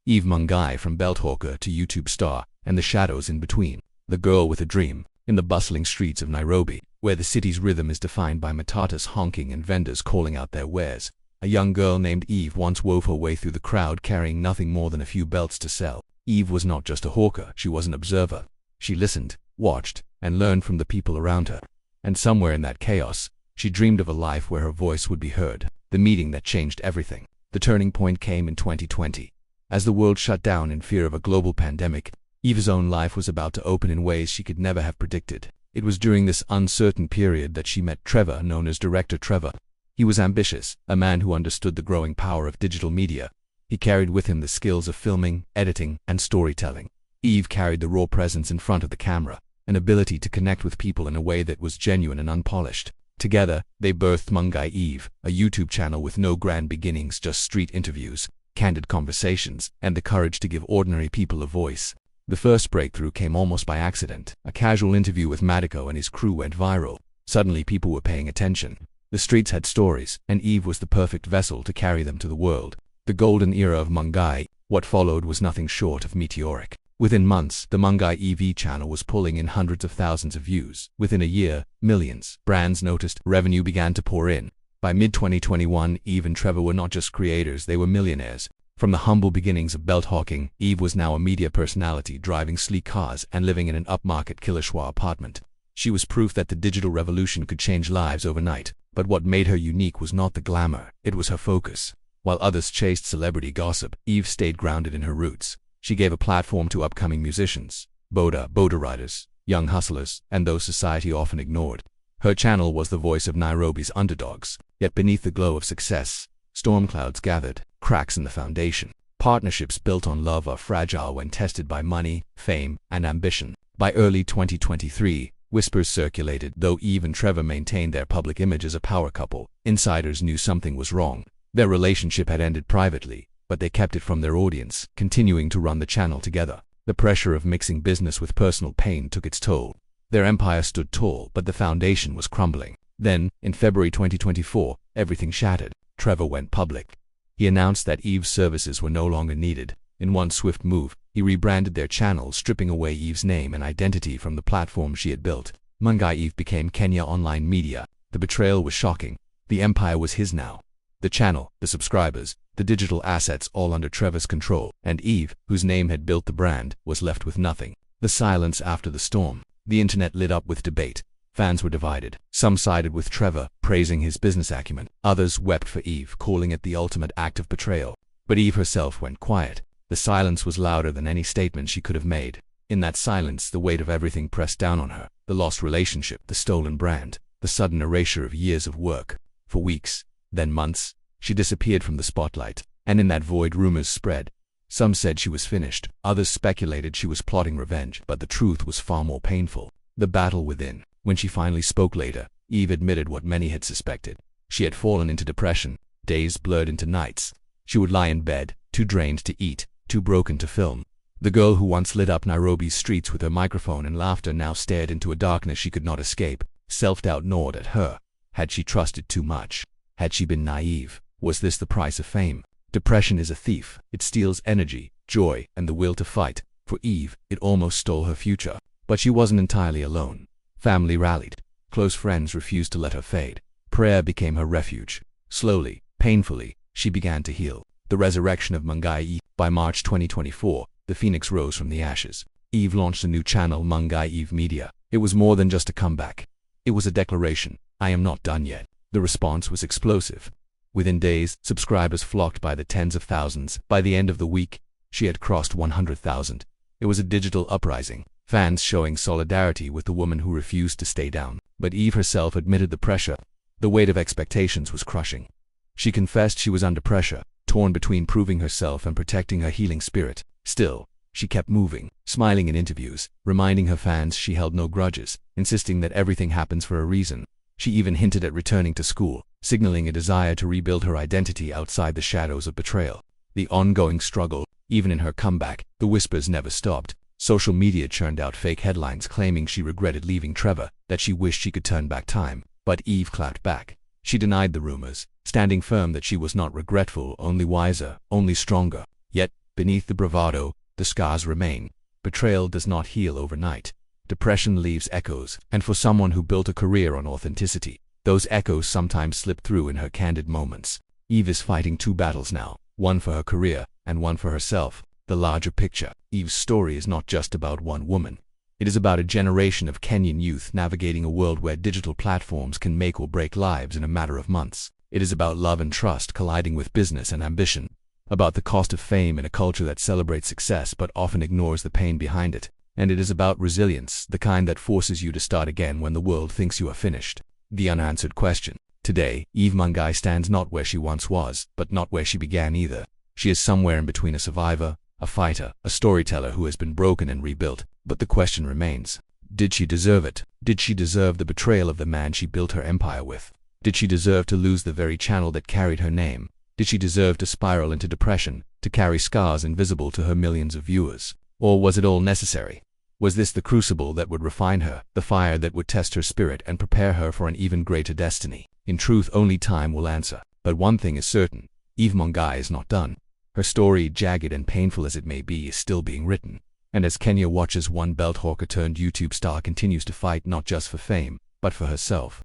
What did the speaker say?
Mugai, from belt hawker to YouTube star, and the shadows in between. The girl with a dream. In the bustling streets of Nairobi, where the city's rhythm is defined by matatas honking and vendors calling out their wares, a young girl named Eve once wove her way through the crowd carrying nothing more than a few belts to sell. Eve was not just a hawker, she was an observer. She listened, watched, and learned from the people around her. And somewhere in that chaos, she dreamed of a life where her voice would be heard. The meeting that changed everything. The turning point came in 2020. As the world shut down in fear of a global pandemic, Eve's own life was about to open in ways she could never have predicted. It was during this uncertain period that she met Trevor, known as Director Trevor. He was ambitious, a man who understood the growing power of digital media. He carried with him the skills of filming, editing, and storytelling. Eve carried the raw presence in front of the camera, an ability to connect with people in a way that was genuine and unpolished. Together, they birthed Mugai Eve, a YouTube channel with no grand beginnings, just street interviews, candid conversations, and the courage to give ordinary people a voice. The first breakthrough came almost by accident. A casual interview with Matiko and his crew went viral. Suddenly people were paying attention. The streets had stories, and Eve was the perfect vessel to carry them to the world. The golden era of Mugai. What followed was nothing short of meteoric. Within months, the Mugai EV channel was pulling in hundreds of thousands of views. Within a year, millions. Brands noticed, revenue began to pour in. By mid-2021, Eve and Trevor were not just creators, they were millionaires. From the humble beginnings of belt hawking, Eve was now a media personality, driving sleek cars and living in an upmarket Kilashwa apartment. She was proof that the digital revolution could change lives overnight. But what made her unique was not the glamour, it was her focus. While others chased celebrity gossip, Eve stayed grounded in her roots. She gave a platform to upcoming musicians, boda riders, young hustlers, and those society often ignored. Her channel was the voice of Nairobi's underdogs. Yet beneath the glow of success, storm clouds gathered, cracks in the foundation. Partnerships built on love are fragile when tested by money, fame, and ambition. By early 2023, whispers circulated. Though Eve and Trevor maintained their public image as a power couple, insiders knew something was wrong. Their relationship had ended privately, but they kept it from their audience, continuing to run the channel together. The pressure of mixing business with personal pain took its toll. Their empire stood tall, but the foundation was crumbling. Then, in February 2024, everything shattered. Trevor went public. He announced that Eve's services were no longer needed. In one swift move, he rebranded their channel, stripping away Eve's name and identity from the platform she had built. Mugai Eve became Kenya Online Media. The betrayal was shocking. The empire was his now. The channel, the subscribers, the digital assets all under Trevor's control, and Eve, whose name had built the brand, was left with nothing. The silence after the storm. The internet lit up with debate. Fans were divided. Some sided with Trevor, praising his business acumen. Others wept for Eve, calling it the ultimate act of betrayal. But Eve herself went quiet. The silence was louder than any statement she could have made. In that silence, the weight of everything pressed down on her. The lost relationship, the stolen brand, the sudden erasure of years of work. For weeks, then months, she disappeared from the spotlight. And in that void, rumors spread. Some said she was finished. Others speculated she was plotting revenge. But the truth was far more painful. The battle within. When she finally spoke later, Eve admitted what many had suspected. She had fallen into depression. Days blurred into nights. She would lie in bed, too drained to eat, too broken to film. The girl who once lit up Nairobi's streets with her microphone and laughter now stared into a darkness she could not escape. Self-doubt gnawed at her. Had she trusted too much? Had she been naive? Was this the price of fame? Depression is a thief. It steals energy, joy, and the will to fight. For Eve, it almost stole her future. But she wasn't entirely alone. Family rallied. Close friends refused to let her fade. Prayer became her refuge. Slowly, painfully, she began to heal. The resurrection of Mugai Eve. By March 2024, the phoenix rose from the ashes. Eve launched a new channel, Mugai Eve Media. It was more than just a comeback. It was a declaration. I am not done yet. The response was explosive. Within days, subscribers flocked by the tens of thousands. By the end of the week, she had crossed 100,000. It was a digital uprising. Fans showing solidarity with the woman who refused to stay down. But Eve herself admitted the pressure. The weight of expectations was crushing. She confessed she was under pressure, torn between proving herself and protecting her healing spirit. Still, she kept moving, smiling in interviews, reminding her fans she held no grudges, insisting that everything happens for a reason. She even hinted at returning to school, signaling a desire to rebuild her identity outside the shadows of betrayal. The ongoing struggle, even in her comeback, the whispers never stopped. Social media churned out fake headlines claiming she regretted leaving Trevor, that she wished she could turn back time. But Eve clapped back. She denied the rumors, standing firm that she was not regretful, only wiser, only stronger. Yet, Beneath the bravado, the scars remain. Betrayal does not heal overnight. Depression leaves echoes, and for someone who built a career on authenticity, those echoes sometimes slip through in her candid moments. Eve is fighting two battles now, one for her career and one for herself. The larger picture. Eve's story is not just about one woman. It is about a generation of Kenyan youth navigating a world where digital platforms can make or break lives in a matter of months. It is about love and trust colliding with business and ambition, about the cost of fame in a culture that celebrates success but often ignores the pain behind it. And it is about resilience, the kind that forces you to start again when the world thinks you are finished. The unanswered question. Today, Eve Mugai stands not where she once was, but not where she began either. She is somewhere in between, a survivor, a fighter, a storyteller who has been broken and rebuilt. But the question remains, did she deserve it? Did she deserve the betrayal of the man she built her empire with? Did she deserve to lose the very channel that carried her name? Did she deserve to spiral into depression, to carry scars invisible to her millions of viewers? Or was it all necessary? Was this the crucible that would refine her, the fire that would test her spirit and prepare her for an even greater destiny? In truth, only time will answer. But one thing is certain, Eve Mugai is not done. Her story, jagged and painful as it may be, is still being written. And as Kenya watches one belt hawker turned YouTube star continues to fight not just for fame, but for herself,